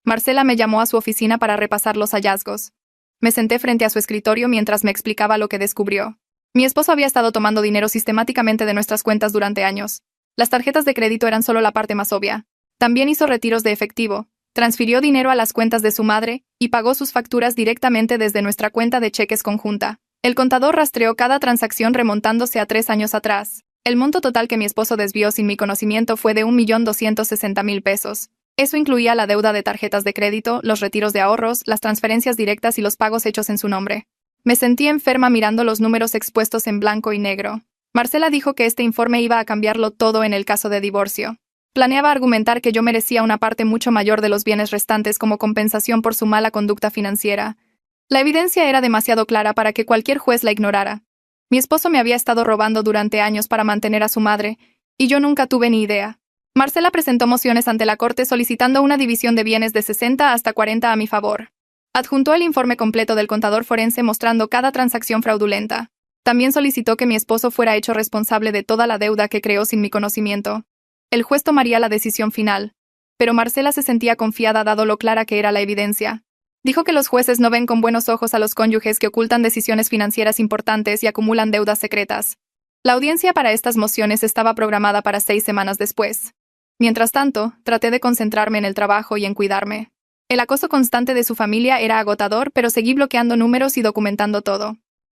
S1: Marcela me llamó a su oficina para repasar los hallazgos. Me senté frente a su escritorio mientras me explicaba lo que descubrió. Mi esposo había estado tomando dinero sistemáticamente de nuestras cuentas durante años. Las tarjetas de crédito eran solo la parte más obvia. También hizo retiros de efectivo, transfirió dinero a las cuentas de su madre y pagó sus facturas directamente desde nuestra cuenta de cheques conjunta. El contador rastreó cada transacción remontándose a 3 años atrás. El monto total que mi esposo desvió sin mi conocimiento fue de 1,260,000 pesos. Eso incluía la deuda de tarjetas de crédito, los retiros de ahorros, las transferencias directas y los pagos hechos en su nombre. Me sentí enferma mirando los números expuestos en blanco y negro. Marcela dijo que este informe iba a cambiarlo todo en el caso de divorcio. Planeaba argumentar que yo merecía una parte mucho mayor de los bienes restantes como compensación por su mala conducta financiera. La evidencia era demasiado clara para que cualquier juez la ignorara. Mi esposo me había estado robando durante años para mantener a su madre, y yo nunca tuve ni idea. Marcela presentó mociones ante la corte solicitando una división de bienes de 60 hasta 40 a mi favor. Adjuntó el informe completo del contador forense mostrando cada transacción fraudulenta. También solicitó que mi esposo fuera hecho responsable de toda la deuda que creó sin mi conocimiento. El juez tomaría la decisión final. Pero Marcela se sentía confiada dado lo clara que era la evidencia. Dijo que los jueces no ven con buenos ojos a los cónyuges que ocultan decisiones financieras importantes y acumulan deudas secretas. La audiencia para estas mociones estaba programada para 6 semanas después. Mientras tanto, traté de concentrarme en el trabajo y en cuidarme. El acoso constante de su familia era agotador, pero seguí bloqueando números y documentando todo.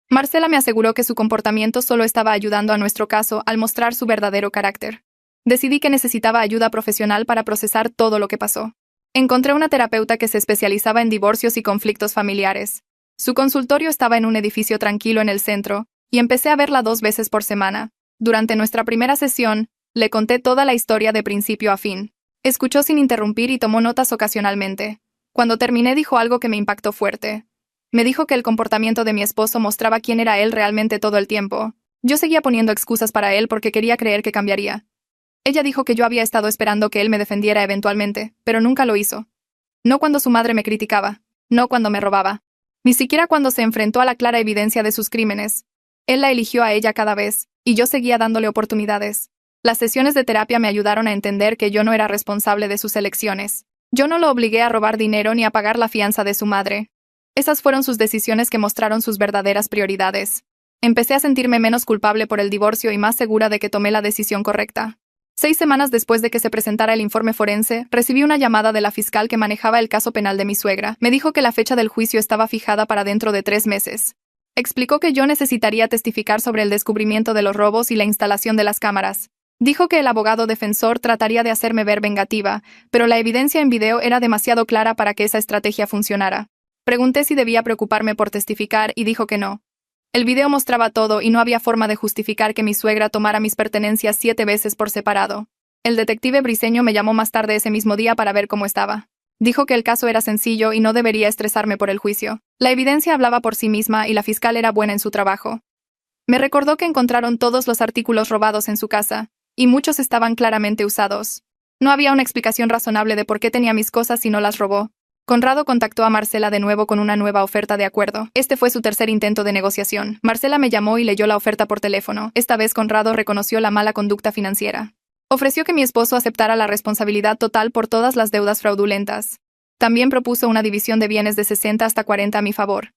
S1: Marcela me aseguró que su comportamiento solo estaba ayudando a nuestro caso al mostrar su verdadero carácter. Decidí que necesitaba ayuda profesional para procesar todo lo que pasó. Encontré una terapeuta que se especializaba en divorcios y conflictos familiares. Su consultorio estaba en un edificio tranquilo en el centro, y empecé a verla 2 veces por semana. Durante nuestra primera sesión, le conté toda la historia de principio a fin. Escuchó sin interrumpir y tomó notas ocasionalmente. Cuando terminé dijo algo que me impactó fuerte. Me dijo que el comportamiento de mi esposo mostraba quién era él realmente todo el tiempo. Yo seguía poniendo excusas para él porque quería creer que cambiaría. Ella dijo que yo había estado esperando que él me defendiera eventualmente, pero nunca lo hizo. No cuando su madre me criticaba, no cuando me robaba, ni siquiera cuando se enfrentó a la clara evidencia de sus crímenes. Él la eligió a ella cada vez, y yo seguía dándole oportunidades. Las sesiones de terapia me ayudaron a entender que yo no era responsable de sus elecciones. Yo no lo obligué a robar dinero ni a pagar la fianza de su madre. Esas fueron sus decisiones que mostraron sus verdaderas prioridades. Empecé a sentirme menos culpable por el divorcio y más segura de que tomé la decisión correcta. 6 semanas después de que se presentara el informe forense, recibí una llamada de la fiscal que manejaba el caso penal de mi suegra. Me dijo que la fecha del juicio estaba fijada para dentro de 3 meses. Explicó que yo necesitaría testificar sobre el descubrimiento de los robos y la instalación de las cámaras. Dijo que el abogado defensor trataría de hacerme ver vengativa, pero la evidencia en video era demasiado clara para que esa estrategia funcionara. Pregunté si debía preocuparme por testificar y dijo que no. El video mostraba todo y no había forma de justificar que mi suegra tomara mis pertenencias 7 veces por separado. El detective briseño me llamó más tarde ese mismo día para ver cómo estaba. Dijo que el caso era sencillo y no debería estresarme por el juicio. La evidencia hablaba por sí misma y la fiscal era buena en su trabajo. Me recordó que encontraron todos los artículos robados en su casa, y muchos estaban claramente usados. No había una explicación razonable de por qué tenía mis cosas y no las robó. Conrado contactó a Marcela de nuevo con una nueva oferta de acuerdo. Este fue su tercer intento de negociación. Marcela me llamó y leyó la oferta por teléfono. Esta vez Conrado reconoció la mala conducta financiera. Ofreció que mi esposo aceptara la responsabilidad total por todas las deudas fraudulentas. También propuso una división de bienes de 60 hasta 40 a mi favor.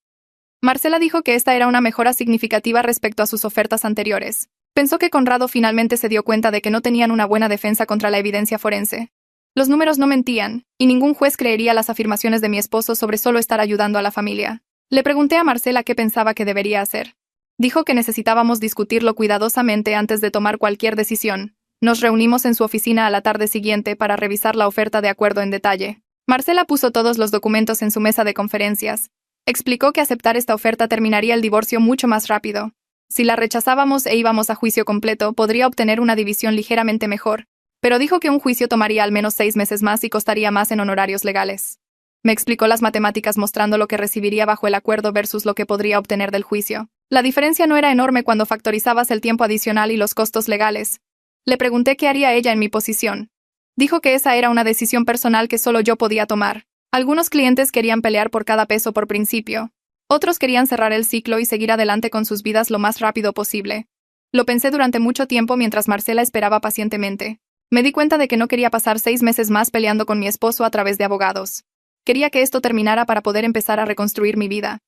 S1: Marcela dijo que esta era una mejora significativa respecto a sus ofertas anteriores. Pensó que Conrado finalmente se dio cuenta de que no tenían una buena defensa contra la evidencia forense. Los números no mentían, y ningún juez creería las afirmaciones de mi esposo sobre solo estar ayudando a la familia. Le pregunté a Marcela qué pensaba que debería hacer. Dijo que necesitábamos discutirlo cuidadosamente antes de tomar cualquier decisión. Nos reunimos en su oficina a la tarde siguiente para revisar la oferta de acuerdo en detalle. Marcela puso todos los documentos en su mesa de conferencias. Explicó que aceptar esta oferta terminaría el divorcio mucho más rápido. Si la rechazábamos e íbamos a juicio completo, podría obtener una división ligeramente mejor. Pero dijo que un juicio tomaría al menos 6 meses más y costaría más en honorarios legales. Me explicó las matemáticas mostrando lo que recibiría bajo el acuerdo versus lo que podría obtener del juicio. La diferencia no era enorme cuando factorizabas el tiempo adicional y los costos legales. Le pregunté qué haría ella en mi posición. Dijo que esa era una decisión personal que solo yo podía tomar. Algunos clientes querían pelear por cada peso por principio. Otros querían cerrar el ciclo y seguir adelante con sus vidas lo más rápido posible. Lo pensé durante mucho tiempo mientras Marcela esperaba pacientemente. Me di cuenta de que no quería pasar 6 meses más peleando con mi esposo a través de abogados. Quería que esto terminara para poder empezar a reconstruir mi vida.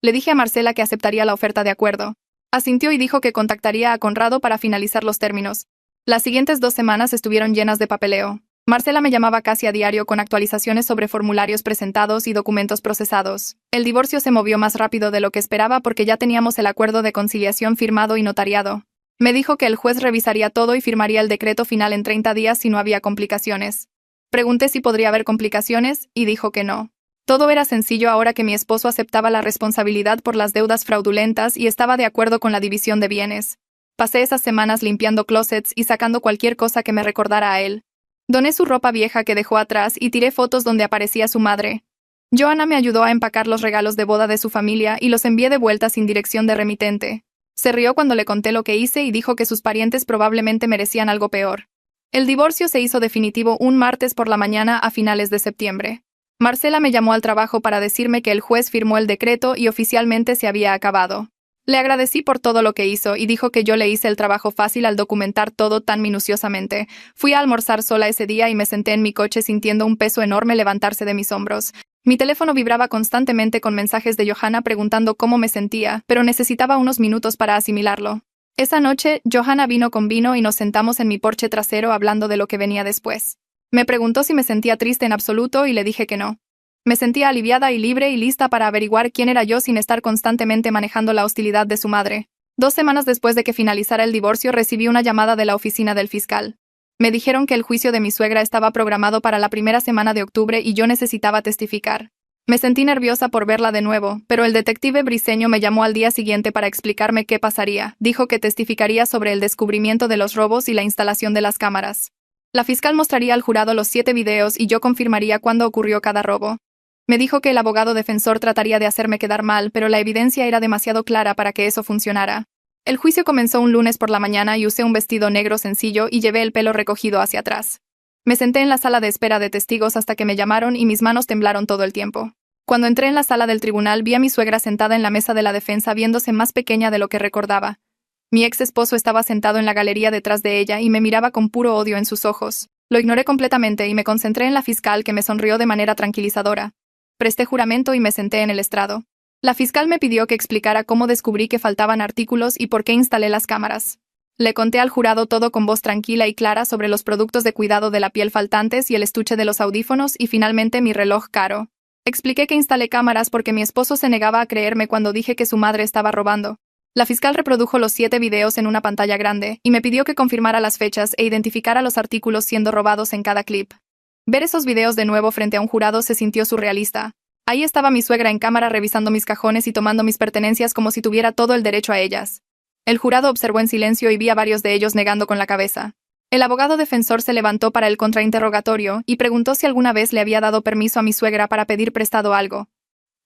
S1: Le dije a Marcela que aceptaría la oferta de acuerdo. Asintió y dijo que contactaría a Conrado para finalizar los términos. Las siguientes 2 semanas estuvieron llenas de papeleo. Marcela me llamaba casi a diario con actualizaciones sobre formularios presentados y documentos procesados. El divorcio se movió más rápido de lo que esperaba porque ya teníamos el acuerdo de conciliación firmado y notariado. Me dijo que el juez revisaría todo y firmaría el decreto final en 30 días si no había complicaciones. Pregunté si podría haber complicaciones, y dijo que no. Todo era sencillo ahora que mi esposo aceptaba la responsabilidad por las deudas fraudulentas y estaba de acuerdo con la división de bienes. Pasé esas semanas limpiando closets y sacando cualquier cosa que me recordara a él. Doné su ropa vieja que dejó atrás y tiré fotos donde aparecía su madre. Johanna me ayudó a empacar los regalos de boda de su familia y los envié de vuelta sin dirección de remitente. Se rió cuando le conté lo que hice y dijo que sus parientes probablemente merecían algo peor. El divorcio se hizo definitivo un martes por la mañana a finales de septiembre. Marcela me llamó al trabajo para decirme que el juez firmó el decreto y oficialmente se había acabado. Le agradecí por todo lo que hizo y dijo que yo le hice el trabajo fácil al documentar todo tan minuciosamente. Fui a almorzar sola ese día y me senté en mi coche sintiendo un peso enorme levantarse de mis hombros. Mi teléfono vibraba constantemente con mensajes de Johanna preguntando cómo me sentía, pero necesitaba unos minutos para asimilarlo. Esa noche, Johanna vino con vino y nos sentamos en mi porche trasero hablando de lo que venía después. Me preguntó si me sentía triste en absoluto y le dije que no. Me sentía aliviada y libre y lista para averiguar quién era yo sin estar constantemente manejando la hostilidad de su madre. 2 semanas después de que finalizara el divorcio recibí una llamada de la oficina del fiscal. Me dijeron que el juicio de mi suegra estaba programado para la primera semana de octubre y yo necesitaba testificar. Me sentí nerviosa por verla de nuevo, pero el detective briseño me llamó al día siguiente para explicarme qué pasaría. Dijo que testificaría sobre el descubrimiento de los robos y la instalación de las cámaras. La fiscal mostraría al jurado los 7 videos y yo confirmaría cuándo ocurrió cada robo. Me dijo que el abogado defensor trataría de hacerme quedar mal, pero la evidencia era demasiado clara para que eso funcionara. El juicio comenzó un lunes por la mañana y usé un vestido negro sencillo y llevé el pelo recogido hacia atrás. Me senté en la sala de espera de testigos hasta que me llamaron y mis manos temblaron todo el tiempo. Cuando entré en la sala del tribunal vi a mi suegra sentada en la mesa de la defensa viéndose más pequeña de lo que recordaba. Mi ex esposo estaba sentado en la galería detrás de ella y me miraba con puro odio en sus ojos. Lo ignoré completamente y me concentré en la fiscal que me sonrió de manera tranquilizadora. Presté juramento y me senté en el estrado. La fiscal me pidió que explicara cómo descubrí que faltaban artículos y por qué instalé las cámaras. Le conté al jurado todo con voz tranquila y clara sobre los productos de cuidado de la piel faltantes y el estuche de los audífonos y finalmente mi reloj caro. Expliqué que instalé cámaras porque mi esposo se negaba a creerme cuando dije que su madre estaba robando. La fiscal reprodujo los 7 videos en una pantalla grande y me pidió que confirmara las fechas e identificara los artículos siendo robados en cada clip. Ver esos videos de nuevo frente a un jurado se sintió surrealista. Ahí estaba mi suegra en cámara revisando mis cajones y tomando mis pertenencias como si tuviera todo el derecho a ellas. El jurado observó en silencio y vi a varios de ellos negando con la cabeza. El abogado defensor se levantó para el contrainterrogatorio y preguntó si alguna vez le había dado permiso a mi suegra para pedir prestado algo.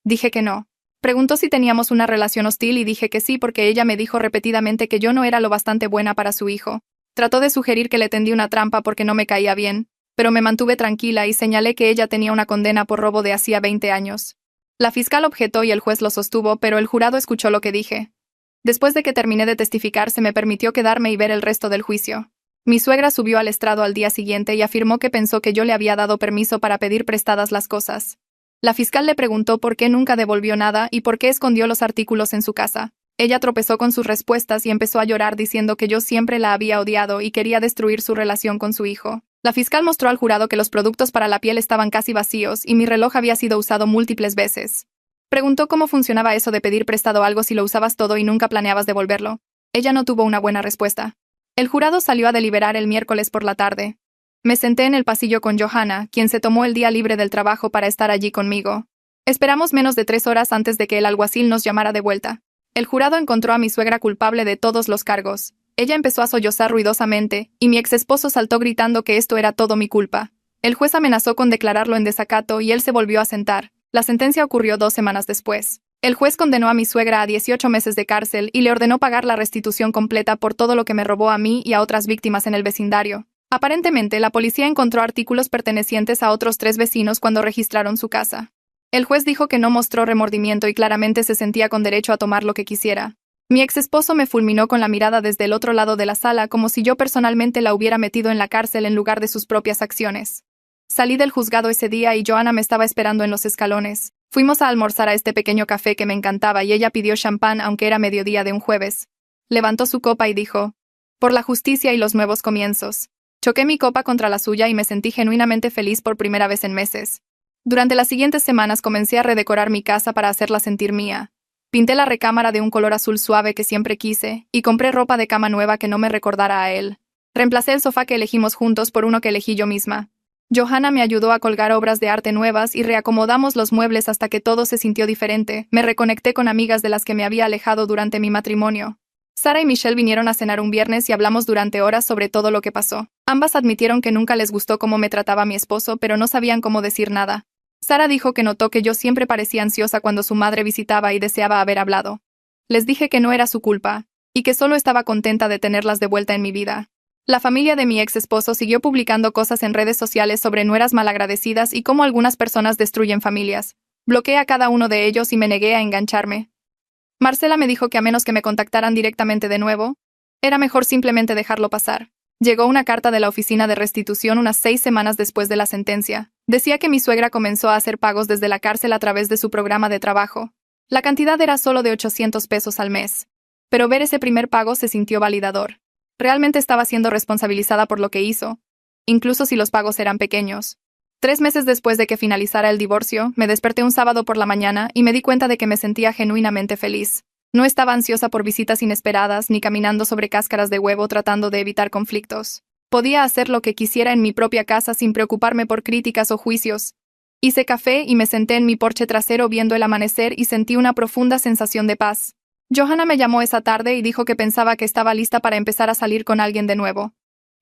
S1: Dije que no. Preguntó si teníamos una relación hostil y dije que sí porque ella me dijo repetidamente que yo no era lo bastante buena para su hijo. Trató de sugerir que le tendí una trampa porque no me caía bien, pero me mantuve tranquila y señalé que ella tenía una condena por robo de hacía 20 años. La fiscal objetó y el juez lo sostuvo, pero el jurado escuchó lo que dije. Después de que terminé de testificar, se me permitió quedarme y ver el resto del juicio. Mi suegra subió al estrado al día siguiente y afirmó que pensó que yo le había dado permiso para pedir prestadas las cosas. La fiscal le preguntó por qué nunca devolvió nada y por qué escondió los artículos en su casa. Ella tropezó con sus respuestas y empezó a llorar diciendo que yo siempre la había odiado y quería destruir su relación con su hijo. La fiscal mostró al jurado que los productos para la piel estaban casi vacíos y mi reloj había sido usado múltiples veces. Preguntó cómo funcionaba eso de pedir prestado algo si lo usabas todo y nunca planeabas devolverlo. Ella no tuvo una buena respuesta. El jurado salió a deliberar el miércoles por la tarde. Me senté en el pasillo con Johanna, quien se tomó el día libre del trabajo para estar allí conmigo. Esperamos menos de 3 horas antes de que el alguacil nos llamara de vuelta. El jurado encontró a mi suegra culpable de todos los cargos. Ella empezó a sollozar ruidosamente, y mi ex esposo saltó gritando que esto era todo mi culpa. El juez amenazó con declararlo en desacato y él se volvió a sentar. La sentencia ocurrió 2 semanas después. El juez condenó a mi suegra a 18 meses de cárcel y le ordenó pagar la restitución completa por todo lo que me robó a mí y a otras víctimas en el vecindario. Aparentemente, la policía encontró artículos pertenecientes a otros 3 vecinos cuando registraron su casa. El juez dijo que no mostró remordimiento y claramente se sentía con derecho a tomar lo que quisiera. Mi ex esposo me fulminó con la mirada desde el otro lado de la sala como si yo personalmente la hubiera metido en la cárcel en lugar de sus propias acciones. Salí del juzgado ese día y Johanna me estaba esperando en los escalones. Fuimos a almorzar a este pequeño café que me encantaba y ella pidió champán aunque era mediodía de un jueves. Levantó su copa y dijo: «Por la justicia y los nuevos comienzos». Choqué mi copa contra la suya y me sentí genuinamente feliz por primera vez en meses. Durante las siguientes semanas comencé a redecorar mi casa para hacerla sentir mía. Pinté la recámara de un color azul suave que siempre quise, y compré ropa de cama nueva que no me recordara a él. Reemplacé el sofá que elegimos juntos por uno que elegí yo misma. Johanna me ayudó a colgar obras de arte nuevas y reacomodamos los muebles hasta que todo se sintió diferente. Me reconecté con amigas de las que me había alejado durante mi matrimonio. Sara y Michelle vinieron a cenar un viernes y hablamos durante horas sobre todo lo que pasó. Ambas admitieron que nunca les gustó cómo me trataba mi esposo, pero no sabían cómo decir nada. Sara dijo que notó que yo siempre parecía ansiosa cuando su madre visitaba y deseaba haber hablado. Les dije que no era su culpa, y que solo estaba contenta de tenerlas de vuelta en mi vida. La familia de mi ex esposo siguió publicando cosas en redes sociales sobre nueras malagradecidas y cómo algunas personas destruyen familias. Bloqueé a cada uno de ellos y me negué a engancharme. Marcela me dijo que a menos que me contactaran directamente de nuevo, era mejor simplemente dejarlo pasar. Llegó una carta de la oficina de restitución unas 6 semanas después de la sentencia. Decía que mi suegra comenzó a hacer pagos desde la cárcel a través de su programa de trabajo. La cantidad era solo de 800 pesos al mes. Pero ver ese primer pago se sintió validador. Realmente estaba siendo responsabilizada por lo que hizo, incluso si los pagos eran pequeños. 3 meses después de que finalizara el divorcio, me desperté un sábado por la mañana y me di cuenta de que me sentía genuinamente feliz. No estaba ansiosa por visitas inesperadas ni caminando sobre cáscaras de huevo tratando de evitar conflictos. Podía hacer lo que quisiera en mi propia casa sin preocuparme por críticas o juicios. Hice café y me senté en mi porche trasero viendo el amanecer y sentí una profunda sensación de paz. Johanna me llamó esa tarde y dijo que pensaba que estaba lista para empezar a salir con alguien de nuevo.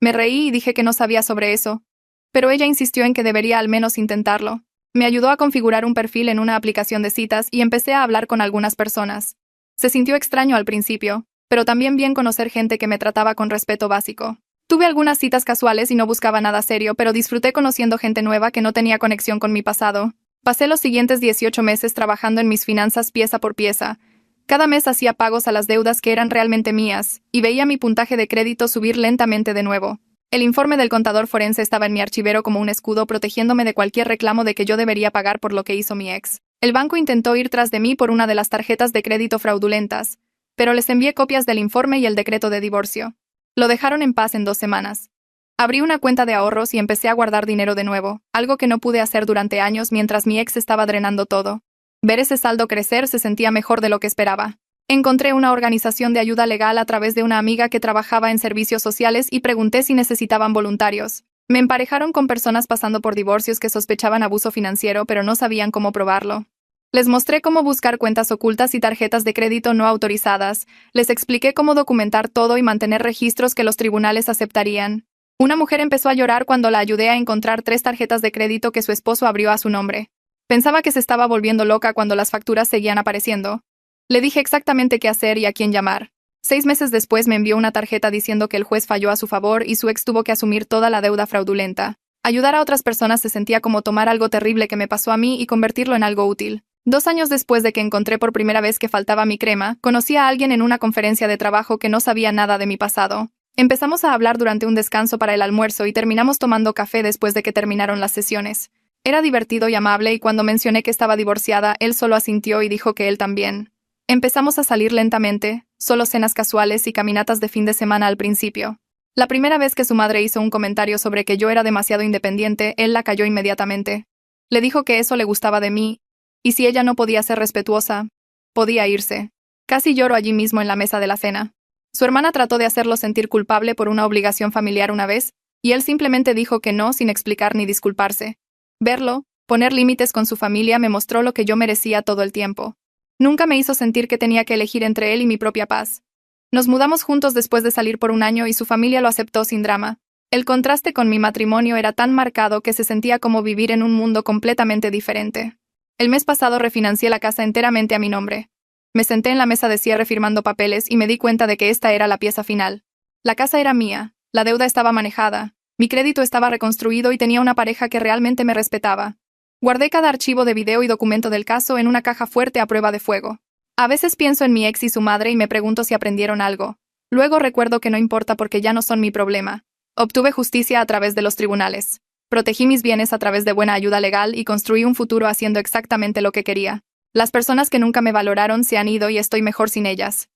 S1: Me reí y dije que no sabía sobre eso, pero ella insistió en que debería al menos intentarlo. Me ayudó a configurar un perfil en una aplicación de citas y empecé a hablar con algunas personas. Se sintió extraño al principio, pero también bien conocer gente que me trataba con respeto básico. Tuve algunas citas casuales y no buscaba nada serio, pero disfruté conociendo gente nueva que no tenía conexión con mi pasado. Pasé los siguientes 18 meses trabajando en mis finanzas pieza por pieza. Cada mes hacía pagos a las deudas que eran realmente mías, y veía mi puntaje de crédito subir lentamente de nuevo. El informe del contador forense estaba en mi archivero como un escudo protegiéndome de cualquier reclamo de que yo debería pagar por lo que hizo mi ex. El banco intentó ir tras de mí por una de las tarjetas de crédito fraudulentas, pero les envié copias del informe y el decreto de divorcio. Lo dejaron en paz en 2 semanas. Abrí una cuenta de ahorros y empecé a guardar dinero de nuevo, algo que no pude hacer durante años mientras mi ex estaba drenando todo. Ver ese saldo crecer se sentía mejor de lo que esperaba. Encontré una organización de ayuda legal a través de una amiga que trabajaba en servicios sociales y pregunté si necesitaban voluntarios. Me emparejaron con personas pasando por divorcios que sospechaban abuso financiero pero no sabían cómo probarlo. Les mostré cómo buscar cuentas ocultas y tarjetas de crédito no autorizadas, les expliqué cómo documentar todo y mantener registros que los tribunales aceptarían. Una mujer empezó a llorar cuando la ayudé a encontrar 3 tarjetas de crédito que su esposo abrió a su nombre. Pensaba que se estaba volviendo loca cuando las facturas seguían apareciendo. Le dije exactamente qué hacer y a quién llamar. 6 meses después me envió una tarjeta diciendo que el juez falló a su favor y su ex tuvo que asumir toda la deuda fraudulenta. Ayudar a otras personas se sentía como tomar algo terrible que me pasó a mí y convertirlo en algo útil. 2 años después de que encontré por primera vez que faltaba mi crema, conocí a alguien en una conferencia de trabajo que no sabía nada de mi pasado. Empezamos a hablar durante un descanso para el almuerzo y terminamos tomando café después de que terminaron las sesiones. Era divertido y amable y cuando mencioné que estaba divorciada, él solo asintió y dijo que él también. Empezamos a salir lentamente, solo cenas casuales y caminatas de fin de semana al principio. La primera vez que su madre hizo un comentario sobre que yo era demasiado independiente, él la calló inmediatamente. Le dijo que eso le gustaba de mí, y si ella no podía ser respetuosa, podía irse. Casi lloro allí mismo en la mesa de la cena. Su hermana trató de hacerlo sentir culpable por una obligación familiar una vez, y él simplemente dijo que no sin explicar ni disculparse. Verlo, poner límites con su familia me mostró lo que yo merecía todo el tiempo. Nunca me hizo sentir que tenía que elegir entre él y mi propia paz. Nos mudamos juntos después de salir por un año y su familia lo aceptó sin drama. El contraste con mi matrimonio era tan marcado que se sentía como vivir en un mundo completamente diferente. El mes pasado refinancié la casa enteramente a mi nombre. Me senté en la mesa de cierre firmando papeles y me di cuenta de que esta era la pieza final. La casa era mía, la deuda estaba manejada, mi crédito estaba reconstruido y tenía una pareja que realmente me respetaba. Guardé cada archivo de video y documento del caso en una caja fuerte a prueba de fuego. A veces pienso en mi ex y su madre y me pregunto si aprendieron algo. Luego recuerdo que no importa porque ya no son mi problema. Obtuve justicia a través de los tribunales. Protegí mis bienes a través de buena ayuda legal y construí un futuro haciendo exactamente lo que quería. Las personas que nunca me valoraron se han ido y estoy mejor sin ellas.